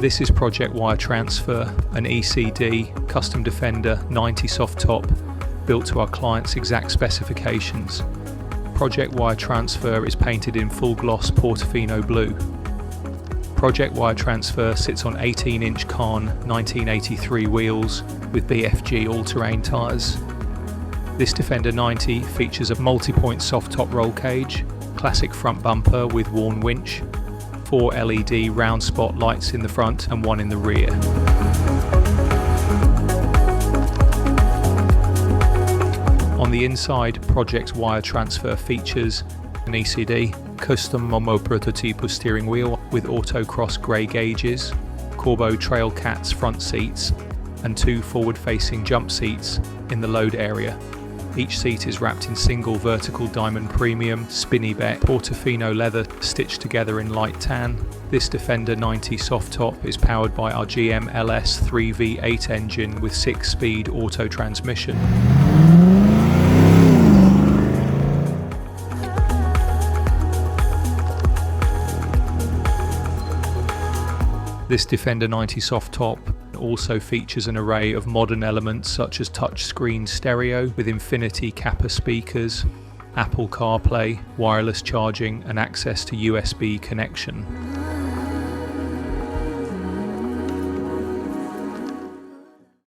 This is Project Wire Transfer, an E.C.D Custom Defender 90 soft top built to our client's exact specifications. Project Wire Transfer is painted in full gloss Portofino blue. Project Wire Transfer sits on 18-inch Kahn 1983 wheels with BFG all-terrain tyres. This Defender 90 features a multi-point soft top roll cage, classic front bumper with worn winch, 4 LED round spot lights in the front and 1 in the rear. On the inside, Project Wire Transfer features an E.C.D custom Momo prototype steering wheel with autocross grey gauges, Corbeau Trail Cats front seats and 2 forward-facing jump seats in the load area. Each seat is wrapped in single vertical diamond premium Spinnyback Portofino leather stitched together in light tan. This Defender 90 soft top is powered by our GM LS3 V8 engine with 6-speed auto transmission. This Defender 90 soft top also features an array of modern elements such as touchscreen stereo with Infinity Kappa speakers, Apple CarPlay, wireless charging and access to USB connection.